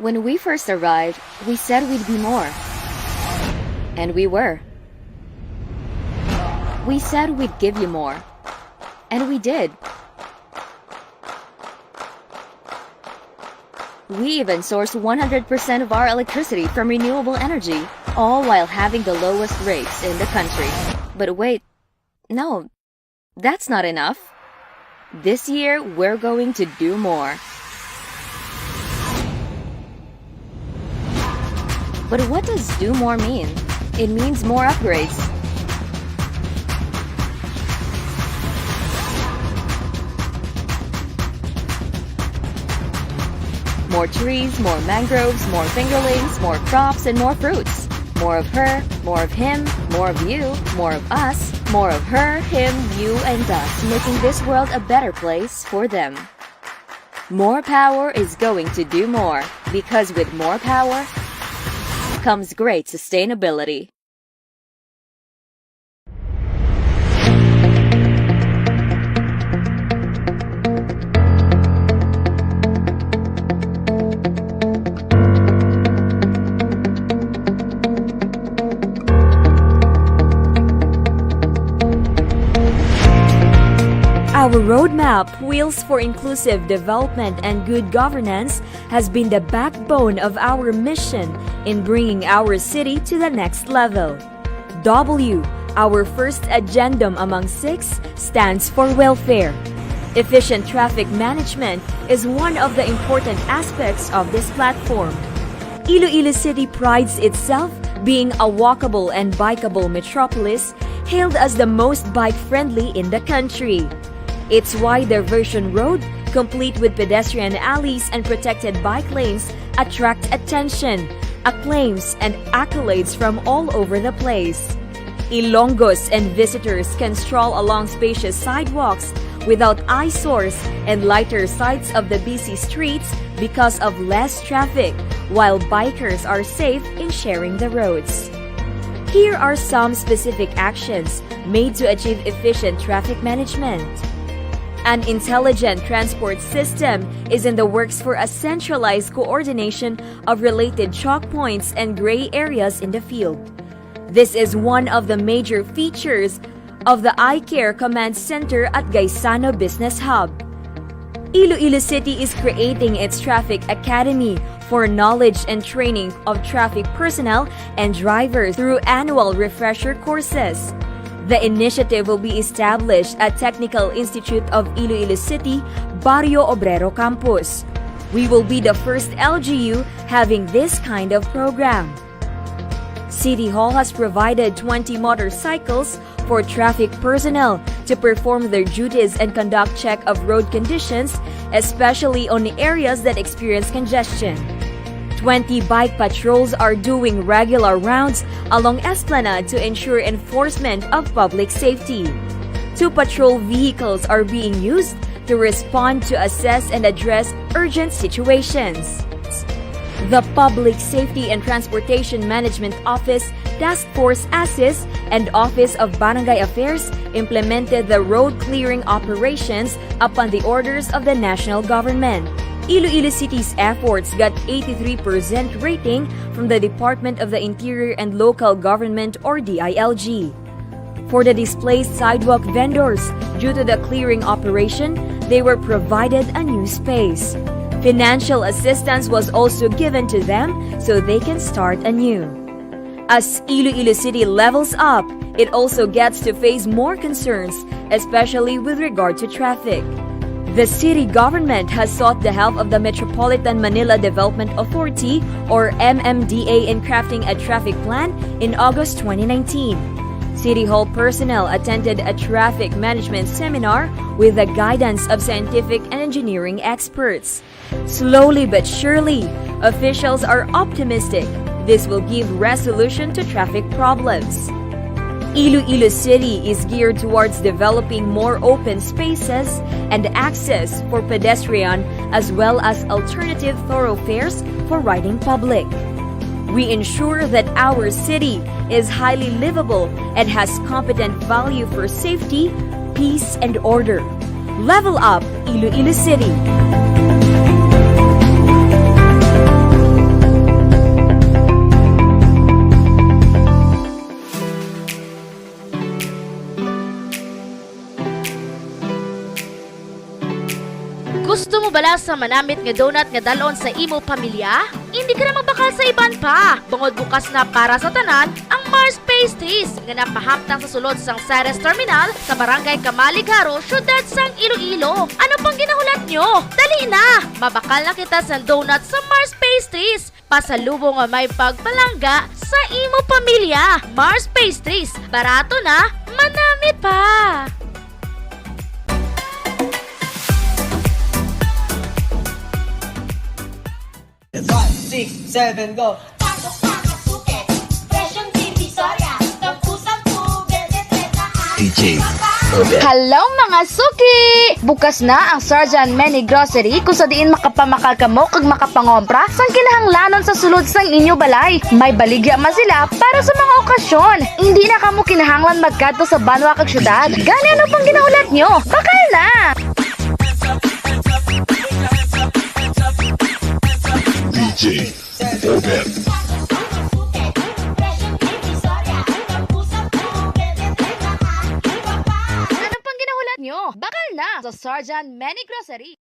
When we first arrived, we said we'd be more. And we were. We said we'd give you more. And we did. We even sourced 100% of our electricity from renewable energy, all while having the lowest rates in the country. But wait, no, that's not enough. This year, we're going to do more. But what does do more mean? It means more upgrades. more trees, more mangroves, more fingerlings, more crops, and more fruits. More of her, more of him, more of you, more of us, more of her, him, you, and us, making this world a better place for them. More power is going to do more, because with more power comes great sustainability. Our roadmap, Wheels for Inclusive Development and Good Governance, has been the backbone of our mission in bringing our city to the next level. W, our first addendum among 6, stands for welfare. Efficient traffic management is one of the important aspects of this platform. Iloilo City prides itself being a walkable and bikeable metropolis, hailed as the most bike-friendly in the country. Its wide diversion road, complete with pedestrian alleys and protected bike lanes, attract attention, acclaims, and accolades from all over the place. Ilonggos and visitors can stroll along spacious sidewalks without eyesores and lighter sights of the busy streets because of less traffic, while bikers are safe in sharing the roads. Here are some specific actions made to achieve efficient traffic management. An intelligent transport system is in the works for a centralized coordination of related choke points and gray areas in the field. This is one of the major features of the iCare Command Center at Gaisano Business Hub. Iloilo City is creating its Traffic Academy for knowledge and training of traffic personnel and drivers through annual refresher courses. The initiative will be established at Technical Institute of Iloilo City, Barrio Obrero Campus. We will be the first LGU having this kind of program. City Hall has provided 20 motorcycles for traffic personnel to perform their duties and conduct check of road conditions, especially on areas that experience congestion. 20 bike patrols are doing regular rounds along Esplanade to ensure enforcement of public safety. 2 patrol vehicles are being used to respond to assess and address urgent situations. The Public Safety and Transportation Management Office, Task Force ASIS, and Office of Barangay Affairs implemented the road clearing operations upon the orders of the national government. Iloilo City's efforts got 83% rating from the Department of the Interior and Local Government or DILG. For the displaced sidewalk vendors, due to the clearing operation, they were provided a new space. Financial assistance was also given to them so they can start anew. As Iloilo City levels up, it also gets to face more concerns, especially with regard to traffic. The city government has sought the help of the Metropolitan Manila Development Authority or MMDA in crafting a traffic plan in August 2019. City Hall personnel attended a traffic management seminar with the guidance of scientific and engineering experts. Slowly but surely, officials are optimistic this will give resolution to traffic problems. Iloilo City is geared towards developing more open spaces and access for pedestrian as well as alternative thoroughfares for riding public. We ensure that our city is highly livable and has competent value for safety, peace, and order. Level up Iloilo City. Gusto mo bala sa manamit nga donut nga dalon sa imo pamilya? Hindi ka na magbakal sa iban pa. Bangod bukas na para sa tanan ang Mars Pastries nga napahamtang sa sulod sang Ceres Terminal sa Barangay Kamaligaro, syudad sang Iloilo. Ano pang ginahulat nyo? Dali na! Mabakal na kita sa donut sa Mars Pastries. Pasalubong nga may pagpalangga sa imo pamilya. Mars Pastries. Barato na, manami pa! 6, 7, go! DJ Obet. Hello mga suki! Bukas na ang Sergeant Many Grocery kung sa diin makapamakal kamo kag makapangompra sang kinahanglanon sa sulod sang inyo balay. May baligya man sila para sa mga okasyon. Hindi na kamo kinahanglan magkadto sa banwa kag syudad. Gani ano pang ginahulat nyo? Bakal na! DJ Obet. Ano pang ginahulat nyo? Bakal na sa Sergeant Many Grocery.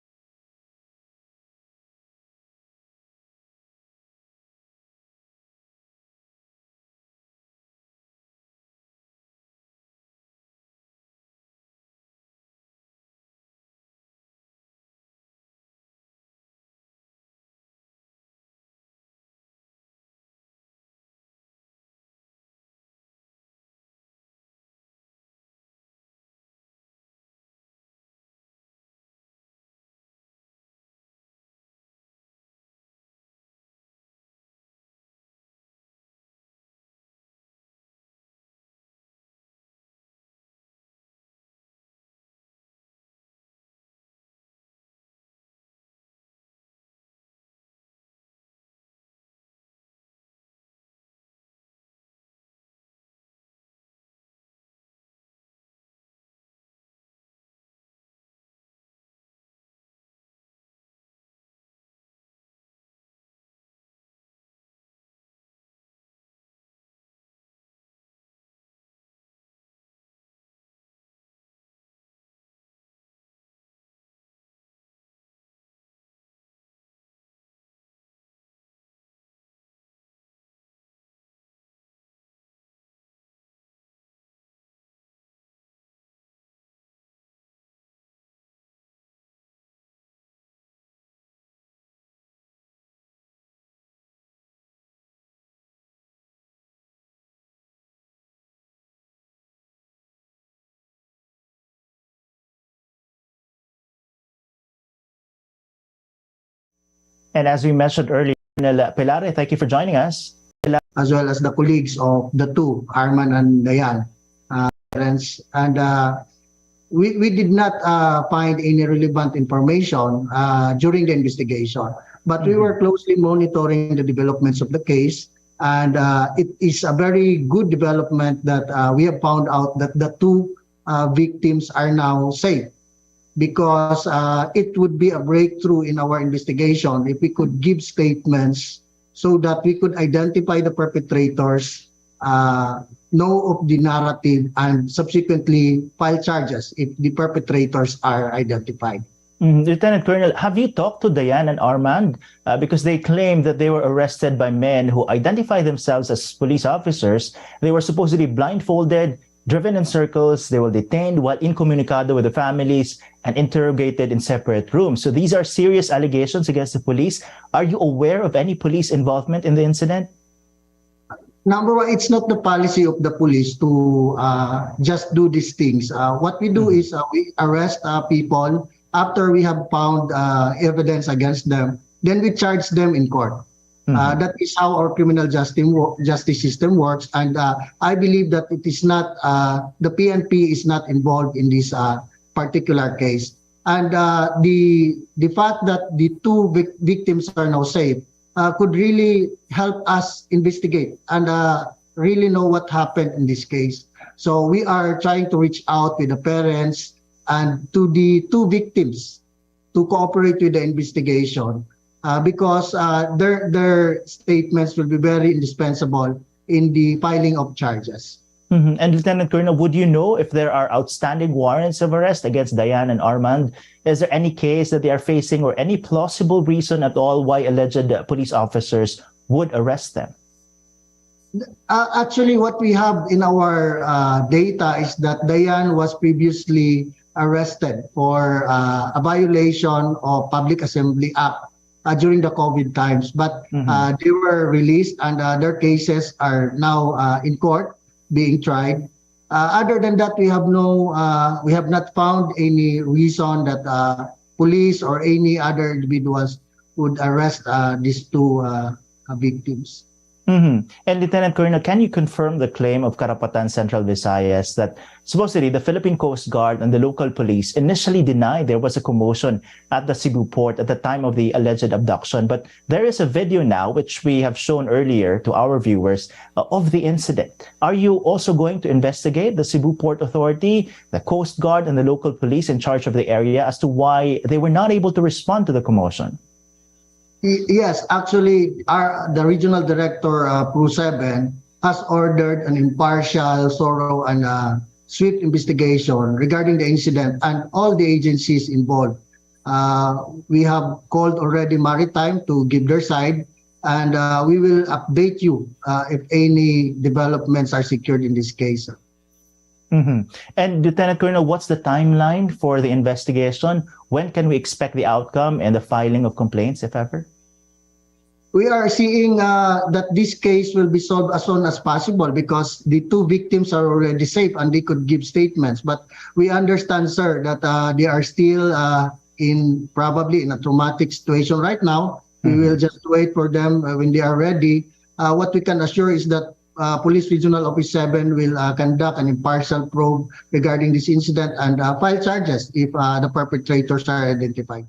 And as we mentioned earlier, Pilare, thank you for joining us. As well as the colleagues of the two, Arman and Dayan, parents. And we did not find any relevant information during the investigation, but we were closely monitoring the developments of the case. And it is a very good development that we have found out that the two victims are now safe, because it would be a breakthrough in our investigation if we could give statements so that we could identify the perpetrators, know of the narrative, and subsequently file charges if the perpetrators are identified. Lieutenant Colonel, have you talked to Dayan and Armand? Because they claim that they were arrested by men who identify themselves as police officers. They were supposedly blindfolded, driven in circles, they were detained while incommunicado with the families and interrogated in separate rooms. So these are serious allegations against the police. Are you aware of any police involvement in the incident? Number one, it's not the policy of the police to just do these things. What we do is we arrest people after we have found evidence against them. Then we charge them in court. That is how our criminal justice system works, and I believe that it is not the PNP is not involved in this particular case. And the fact that the two victims are now safe could really help us investigate and really know what happened in this case. So we are trying to reach out with the parents and to the two victims to cooperate with the investigation. Because their statements will be very indispensable in the filing of charges. And Lieutenant Colonel, would you know if there are outstanding warrants of arrest against Dayan and Armand? Is there any case that they are facing or any plausible reason at all why alleged police officers would arrest them? Actually, what we have in our data is that Dayan was previously arrested for a violation of Public Assembly Act during the COVID times, but they were released and their cases are now in court being tried. Other than that, we have we have not found any reason that police or any other individuals would arrest these two victims. And Lieutenant Colonel, can you confirm the claim of Karapatan Central Visayas that supposedly the Philippine Coast Guard and the local police initially denied there was a commotion at the Cebu port at the time of the alleged abduction, but there is a video now which we have shown earlier to our viewers of the incident. Are you also going to investigate the Cebu Port Authority, the Coast Guard, and the local police in charge of the area as to why they were not able to respond to the commotion? Yes, actually, the regional director, Pro 7, has ordered an impartial, thorough, and swift investigation regarding the incident and all the agencies involved. We have called already Maritime to give their side, and we will update you if any developments are secured in this case. And Lieutenant Colonel, what's the timeline for the investigation? When can we expect the outcome and the filing of complaints, if ever? We are seeing that this case will be solved as soon as possible because the two victims are already safe and they could give statements. But we understand, sir, that they are still probably in a traumatic situation right now. We will just wait for them when they are ready. What we can assure is that Police Regional Office 7 will conduct an impartial probe regarding this incident and file charges if the perpetrators are identified.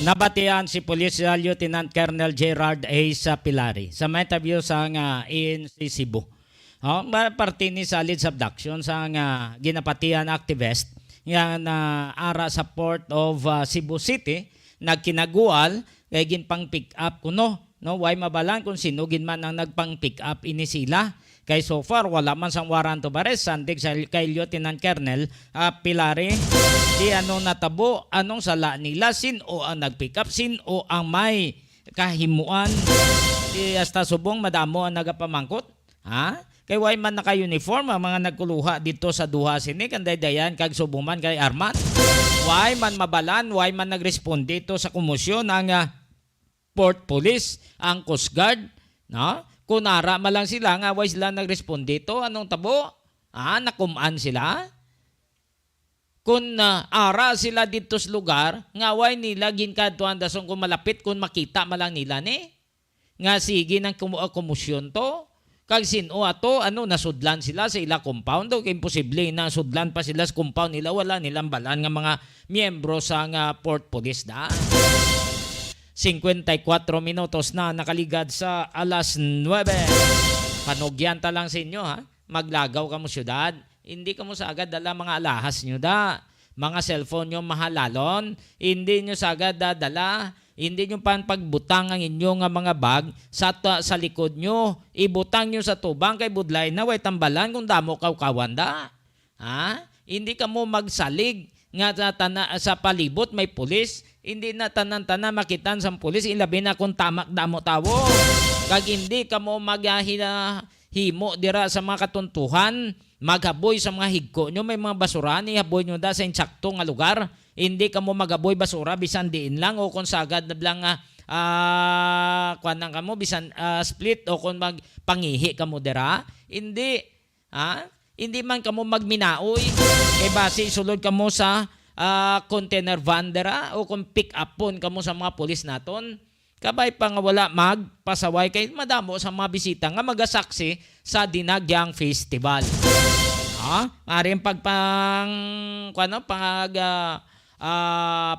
Nabatian si Police Lieutenant Colonel Gerard A. Pilari sa may interview sa in Cebu. Parte ni salid sa abduction sa ginapatian activist yang ara sa port of Cebu City nagkinagual kay ginpang pick up kuno no way mabalan kung sino ginman ang nagpang pick up ini sila. Kay so far, wala man sang warrant of arrest. Sandig kay Lieutenant Colonel Pilari, di anong natabo, anong sala nila, sino ang nag-pick up, sino ang may kahimuan. Di hasta subong madamo ang nagapamangkot. Ha? Kay way man naka-uniform ang mga nagkuluha dito sa duha sini, kanday dayan, kag subuman kay Arman. Way man mabalan, way man nag-respond dito sa kumusyon ng Port Police, ang Coast Guard, no? Kung nara malang sila, nga way sila nag-respond dito, anong tabo? Nakumaan sila? Kung ara sila dito sa lugar, nga way nila ginkadtuan dasong kung malapit, kung makita malang nila ni? Nga sige ng kumusyon to? Kag sino ato, nasudlan sila sa ila compound? O imposible na sudlan pa sila sa compound nila, wala nilang balan nga mga miyembro sa Port Police da. 54 minutos na nakaligad sa alas 9. Panugyan ta lang sa inyo ha. Maglagaw ka mo syudad. Hindi ka mo sa agad dala mga alahas nyo da. Mga cellphone nyo mahalalon. Hindi nyo sa agad dadala. Hindi nyo pagbutang ang inyong mga bag sa likod nyo. Ibutang nyo sa tubang kay budlay na way tambalan kung damo kawan da. Ha? Hindi ka mo magsalig nga sa palibot may pulis. Hindi na tanan-tanan makitan sa pulis, ilabi na kung tamak damo tawo. Kag hindi ka mo maghimo dira sa mga katuntuhan, maghaboy sa mga higko nyo, may mga basura, ihaboy nyo da sa insakto nga lugar. Hindi ka mo maghaboy basura, bisan diin lang, o kung sagad na lang kuanang ka mo, bisan split, o kung magpangihi ka mo dira. Hindi, hindi man ka mo magminaoy, kay base isulod ka mo sa container van dera o kung pick up pon kamo sa mga pulis naton kabay pa nga wala magpasaway kay madamo sa mga bisita nga magasaksi sa Dinagyang Festival. Aring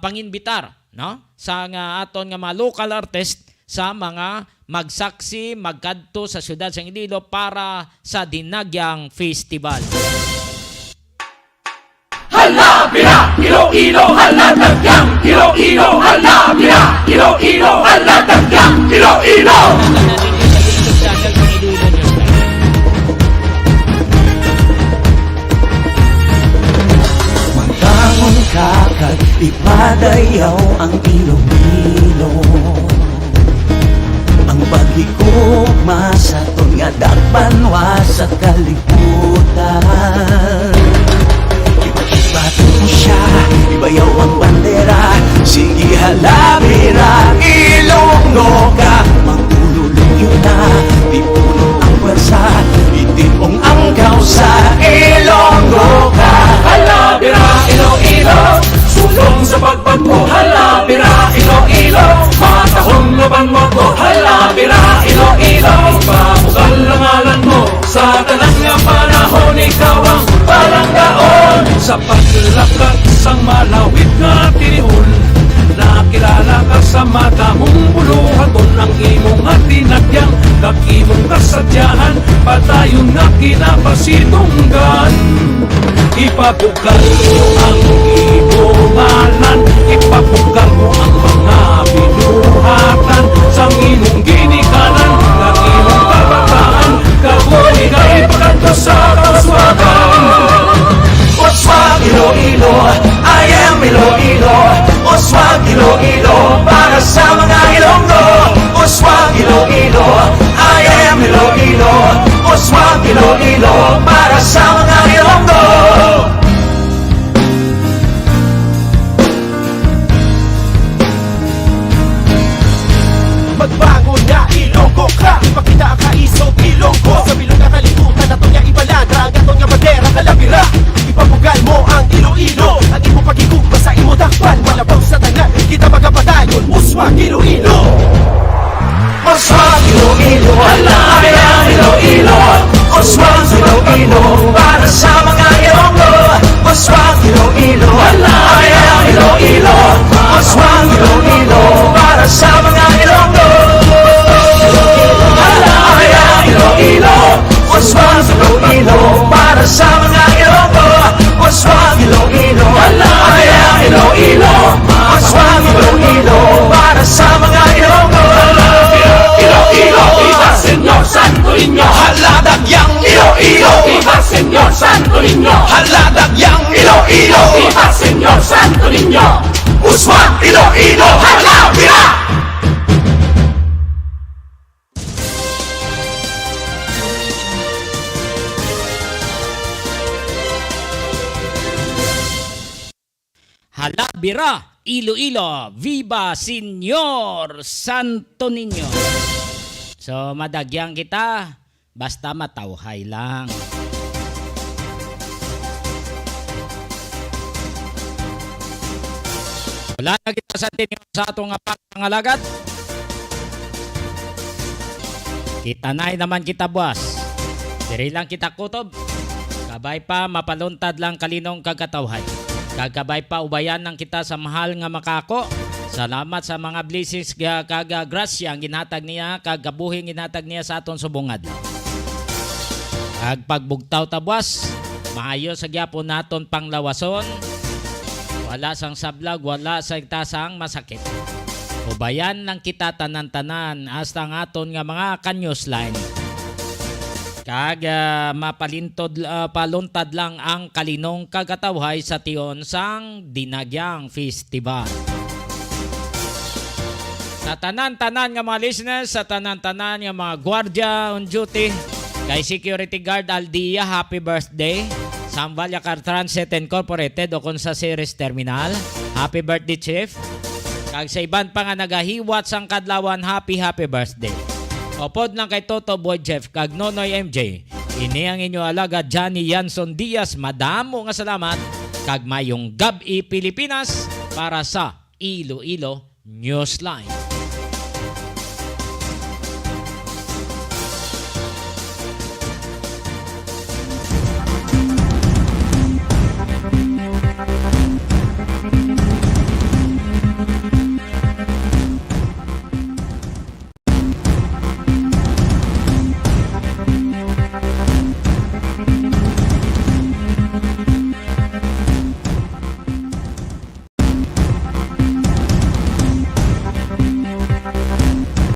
panginbitar no sa nga aton nga mga local artist sa mga magsaksi magkadto sa siyudad sang Iloilo para sa Dinagyang Festival. Halabira, Iloilo, halatagyang, Iloilo, halabira, Iloilo, halatagyang, Iloilo. Magbangon kakag, ipadayaw ang Iloilo. Ang pag-ikugma sa ton nga dakpanwa sa kalibutan. Bato mo siya, ibayaw ang bandera. Sige halabira, Ilonggo ka. Magtululong yun na, di puno ang pwersa, itipong ang kausa. Sa paglakat sang malawit nga tiniol, nakilala ka sa mata mong buluhan kon ang imong nga tinagyang kag imong kasadyahan, patayon nga kinapasidunggan. Ipapukal mo ang ibomalan, ipapukal mo ang mga binuhatan sang imong ginikanan, kag imong kabataan, kagoy nga ipakanta sa kaswagan. Oswag Iloilo, I am Iloilo. Oswag Iloilo, para sa mga Ilonggo. Oswag Iloilo, I am Iloilo. Oswag Iloilo, para sa mga Ilonggo. Magbago na Ilonggo ka, ipakita ang kaisog Ilonggo. Sa bilog na kalibutan, ato niya ibaladra, ang ato niya bandera kalabira. Ipapugal mo ang Iloilo, ang imo pagigugma sa imo dakpan. Malabaw sa tanan, kita magapatayon. Uswag Iloilo, Oswag Iloilo, alaya Iloilo. Oswag Iloilo, para sa mga Ilonggo. Oswag Iloilo, alaya Iloilo. Oswag Iloilo, para sa mga Ilonggo. Alaya Iloilo, Oswag Iloilo, para sa mga Ilonggo. Oswag Iloilo, alaya Iloilo. Oswag Iloilo, para sa mga Ilonggo. Iloilo, viva Señor Santo Niño. Haladagyang Iloilo, viva Señor Santo Niño. Haladagyang Iloilo, viva Señor Santo Niño. Uswag Iloilo, halabira. Halabira, Iloilo, Viva Señor Santo Niño. So madagyang kita, basta matawhay lang. Wala na kita sa tinyo sa atong pangalagat. Kita naman kita buwas. Diri lang kita kutob. Kabay pa mapaluntad lang kalinong kagatawhay. Kagabay pa ubayan ng kita sa mahal nga makako. Salamat sa mga blessings kaga grasya ang ginhatag niya, kagabuhing ginhatag niya sa aton subungad. Kag pagbugtaw tabwas, maayo sa gyapon naton panglawason. Wala sang sablag, wala sa tasang masakit. Ubayan ng kita tanan-tanan hasta ang aton nga mga ka-newsline. Kag paluntad lang ang kalinong kagatawhay sa tiyon sang Dinagyang Festival. Sa tanan-tanan nga mga listeners, sa tanan-tanan nga mga gwardiya on duty, kay Security Guard Aldia, happy birthday. Sambalya Car Transit Incorporated o kung sa Series Terminal, happy birthday Chief. Kag sa iban pa nga nagahiwat sang kadlawan, happy birthday. Opod lang kay Toto Boy Jeff kag Nonoy MJ. Ini ang inyo alaga Johnny Yanson Diaz. Madamo nga salamat kag mayong gabi Pilipinas para sa Iloilo Newsline.